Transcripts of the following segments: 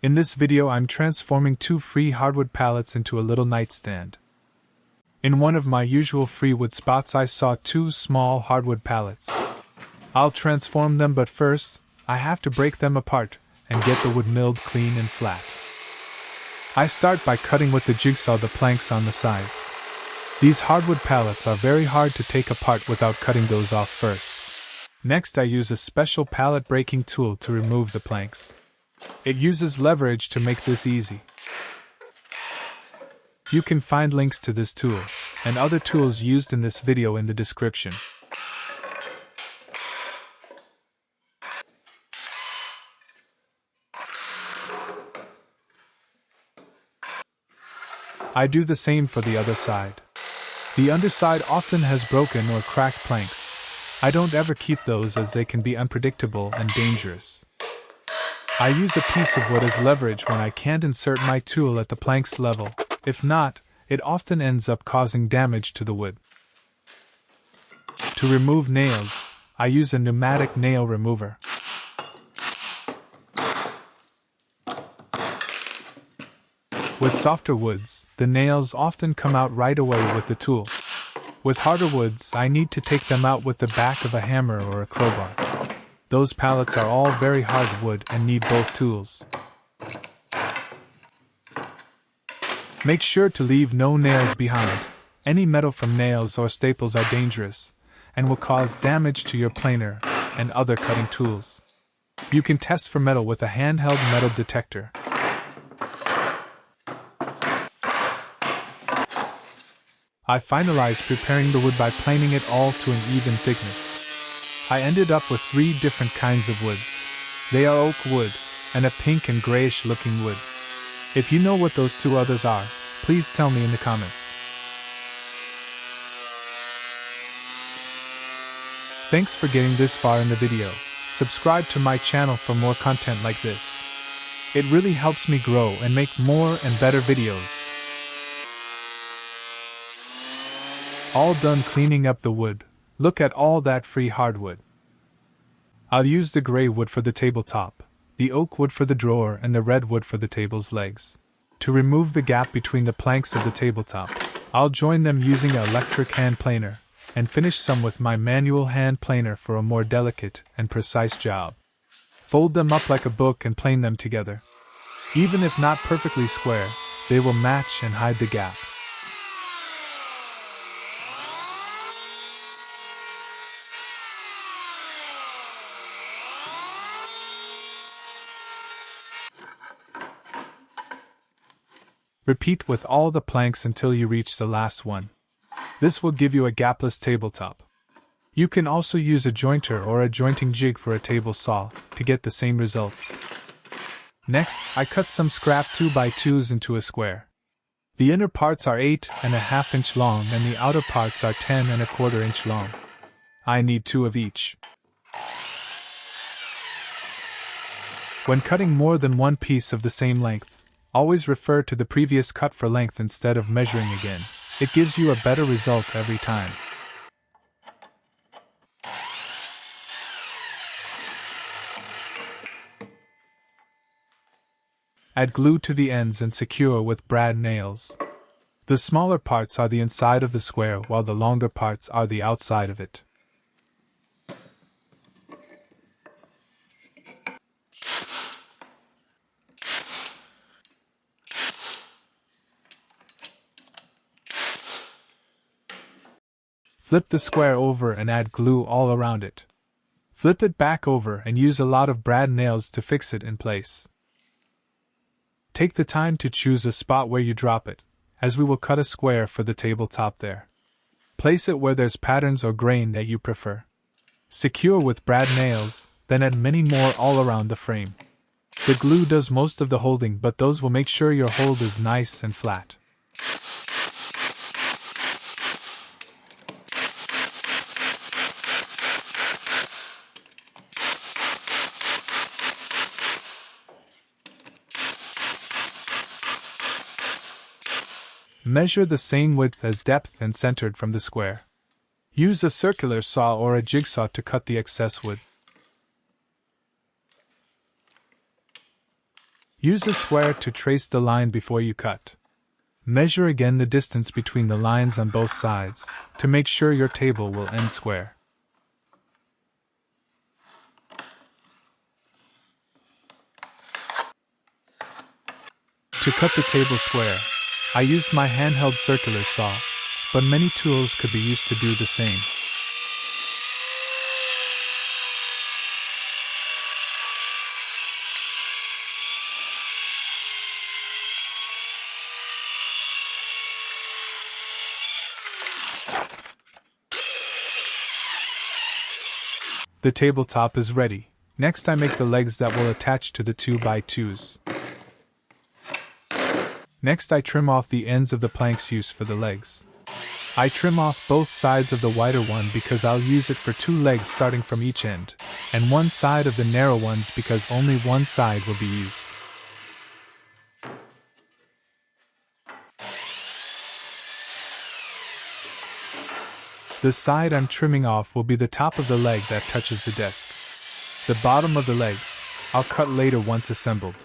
In this video I'm transforming 2 free hardwood pallets into a little nightstand. In one of my usual free wood spots I saw 2 small hardwood pallets. I'll transform them, but first, I have to break them apart and get the wood milled clean and flat. I start by cutting with the jigsaw the planks on the sides. These hardwood pallets are very hard to take apart without cutting those off first. Next I use a special pallet breaking tool to remove the planks. It uses leverage to make this easy. You can find links to this tool and other tools used in this video in the description. I do the same for the other side. The underside often has broken or cracked planks. I don't ever keep those as they can be unpredictable and dangerous. I use a piece of wood as leverage when I can't insert my tool at the plank's level. If not, it often ends up causing damage to the wood. To remove nails, I use a pneumatic nail remover. With softer woods, the nails often come out right away with the tool. With harder woods, I need to take them out with the back of a hammer or a crowbar. Those pallets are all very hard wood and need both tools. Make sure to leave no nails behind. Any metal from nails or staples are dangerous and will cause damage to your planer and other cutting tools. You can test for metal with a handheld metal detector. I finalized preparing the wood by planing it all to an even thickness. I ended up with 3 different kinds of woods. They are oak wood and a pink and grayish looking wood. If you know what those 2 others are, please tell me in the comments. Thanks for getting this far in the video. Subscribe to my channel for more content like this. It really helps me grow and make more and better videos. All done cleaning up the wood. Look at all that free hardwood. I'll use the gray wood for the tabletop, the oak wood for the drawer, and the red wood for the table's legs. To remove the gap between the planks of the tabletop, I'll join them using an electric hand planer, and finish some with my manual hand planer for a more delicate and precise job. Fold them up like a book and plane them together. Even if not perfectly square, they will match and hide the gap. Repeat with all the planks until you reach the last one. This will give you a gapless tabletop. You can also use a jointer or a jointing jig for a table saw to get the same results. Next, I cut some scrap 2x2s into a square. The inner parts are 8.5 inch long and the outer parts are 10.25 inch long. I need 2 of each. When cutting more than one piece of the same length, always refer to the previous cut for length instead of measuring again. It gives you a better result every time. Add glue to the ends and secure with brad nails. The smaller parts are the inside of the square while the longer parts are the outside of it. Flip the square over and add glue all around it. Flip it back over and use a lot of brad nails to fix it in place. Take the time to choose a spot where you drop it, as we will cut a square for the tabletop there. Place it where there's patterns or grain that you prefer. Secure with brad nails, then add many more all around the frame. The glue does most of the holding, but those will make sure your hold is nice and flat. Measure the same width as depth and centered from the square. Use a circular saw or a jigsaw to cut the excess wood. Use a square to trace the line before you cut. Measure again the distance between the lines on both sides, to make sure your table will end square. To cut the table square, I used my handheld circular saw, but many tools could be used to do the same. The tabletop is ready. Next I make the legs that will attach to the 2x2s. Next I trim off the ends of the planks used for the legs. I trim off both sides of the wider one because I'll use it for 2 legs starting from each end, and one side of the narrow ones because only one side will be used. The side I'm trimming off will be the top of the leg that touches the desk. The bottom of the legs, I'll cut later once assembled.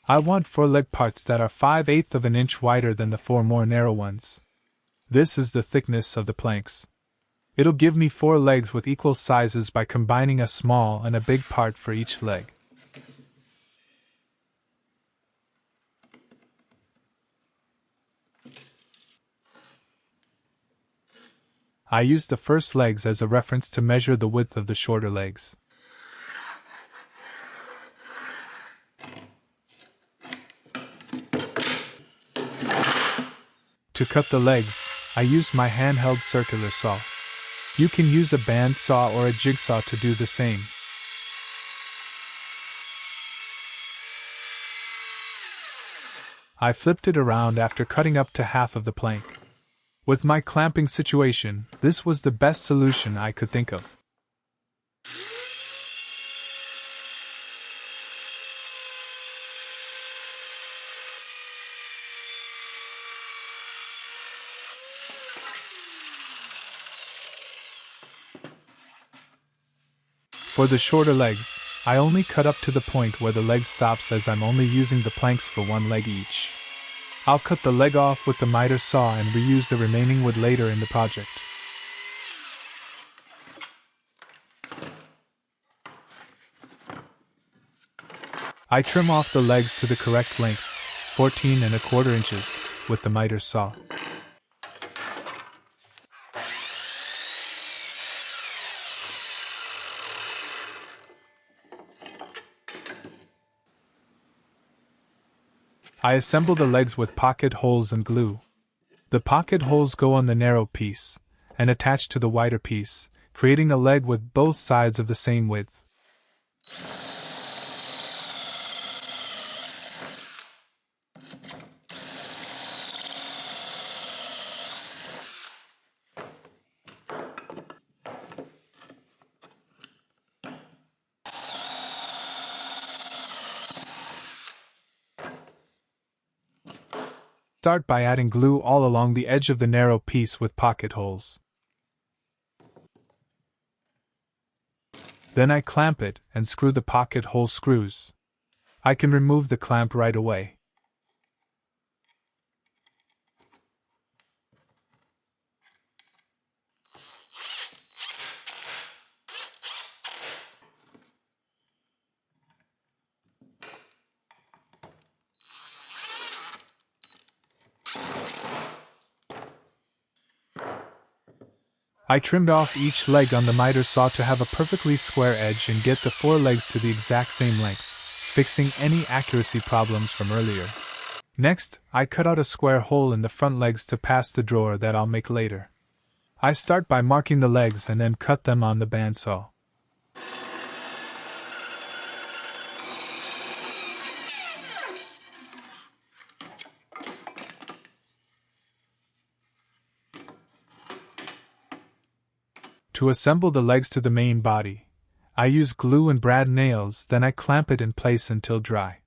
I want 4 leg parts that are 5/8 of an inch wider than the 4 more narrow ones. This is the thickness of the planks. It'll give me 4 legs with equal sizes by combining a small and a big part for each leg. I use the first legs as a reference to measure the width of the shorter legs. To cut the legs, I use my handheld circular saw. You can use a band saw or a jigsaw to do the same. I flipped it around after cutting up to half of the plank. With my clamping situation, this was the best solution I could think of. For the shorter legs, I only cut up to the point where the leg stops as I'm only using the planks for 1 leg each. I'll cut the leg off with the miter saw and reuse the remaining wood later in the project. I trim off the legs to the correct length, 14¼ inches, with the miter saw. I assemble the legs with pocket holes and glue. The pocket holes go on the narrow piece, and attach to the wider piece, creating a leg with both sides of the same width. Start by adding glue all along the edge of the narrow piece with pocket holes. Then I clamp it and screw the pocket hole screws. I can remove the clamp right away. I trimmed off each leg on the miter saw to have a perfectly square edge and get the 4 legs to the exact same length, fixing any accuracy problems from earlier. Next, I cut out a square hole in the front legs to pass the drawer that I'll make later. I start by marking the legs and then cut them on the bandsaw. To assemble the legs to the main body, I use glue and brad nails, then I clamp it in place until dry.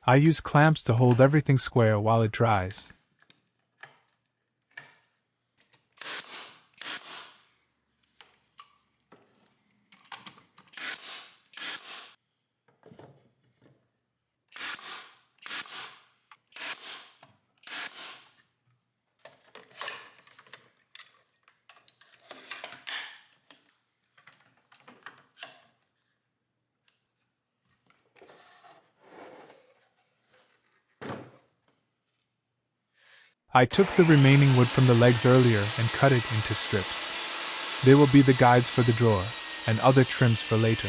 I use clamps to hold everything square while it dries. I took the remaining wood from the legs earlier and cut it into strips. They will be the guides for the drawer, and other trims for later.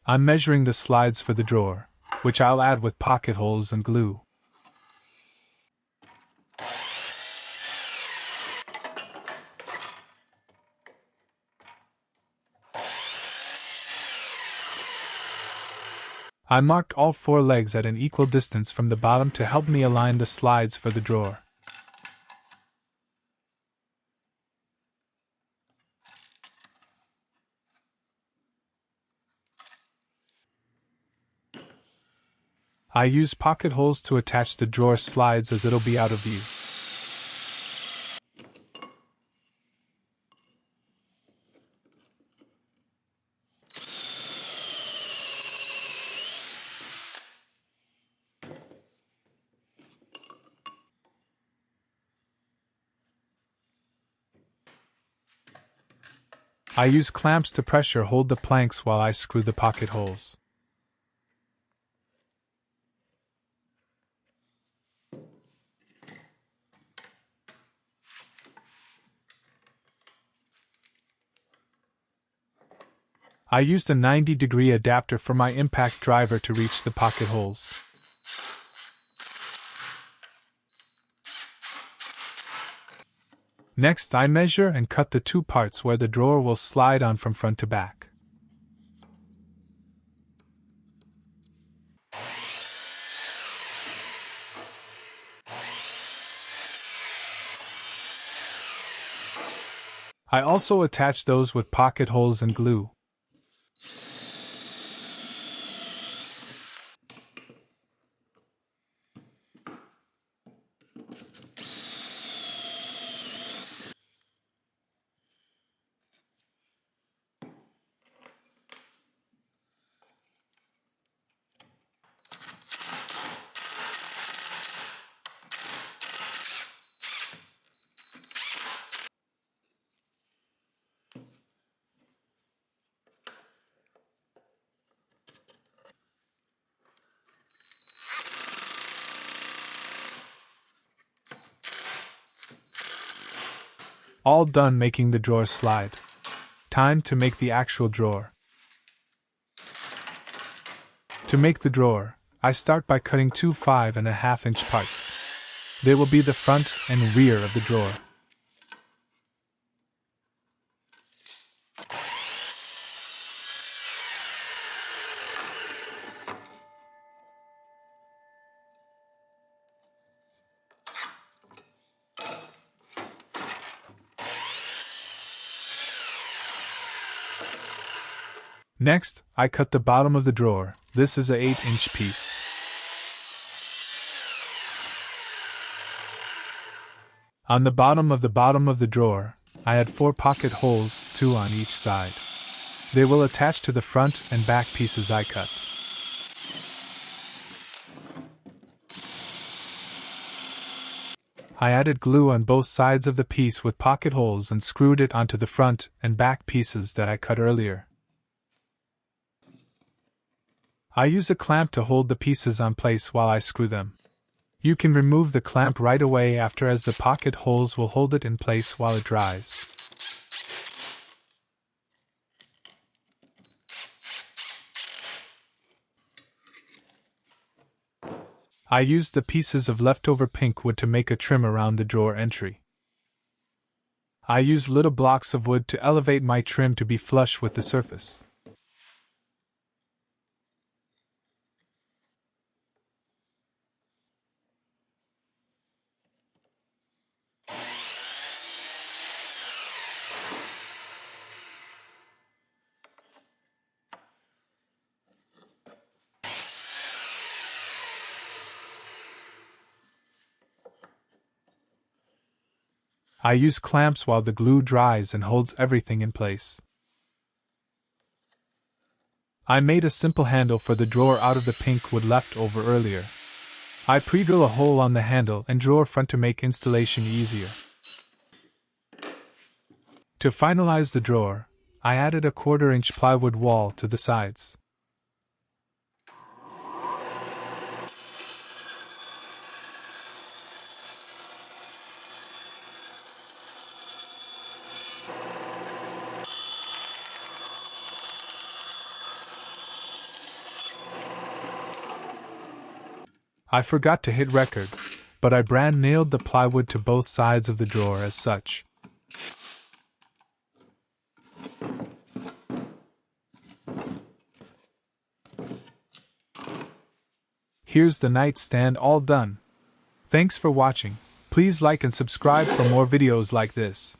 I'm measuring the slides for the drawer, which I'll add with pocket holes and glue. I marked all 4 legs at an equal distance from the bottom to help me align the slides for the drawer. I use pocket holes to attach the drawer slides as it'll be out of view. I use clamps to pressure hold the planks while I screw the pocket holes. I used a 90-degree adapter for my impact driver to reach the pocket holes. Next, I measure and cut the 2 parts where the drawer will slide on from front to back. I also attach those with pocket holes and glue. All done making the drawer slide. Time to make the actual drawer. To make the drawer, I start by cutting 2 5.5-inch parts. They will be the front and rear of the drawer. Next, I cut the bottom of the drawer. This is a 8-inch piece. On the bottom of the drawer, I had 4 pocket holes, 2 on each side. They will attach to the front and back pieces I cut. I added glue on both sides of the piece with pocket holes and screwed it onto the front and back pieces that I cut earlier. I use a clamp to hold the pieces on place while I screw them. You can remove the clamp right away after, as the pocket holes will hold it in place while it dries. I used the pieces of leftover pink wood to make a trim around the drawer entry. I used little blocks of wood to elevate my trim to be flush with the surface. I use clamps while the glue dries and holds everything in place. I made a simple handle for the drawer out of the pink wood left over earlier. I pre-drill a hole on the handle and drawer front to make installation easier. To finalize the drawer, I added a 1/4-inch plywood wall to the sides. I forgot to hit record, but I brand nailed the plywood to both sides of the drawer as such. Here's the nightstand all done. Thanks for watching. Please like and subscribe for more videos like this.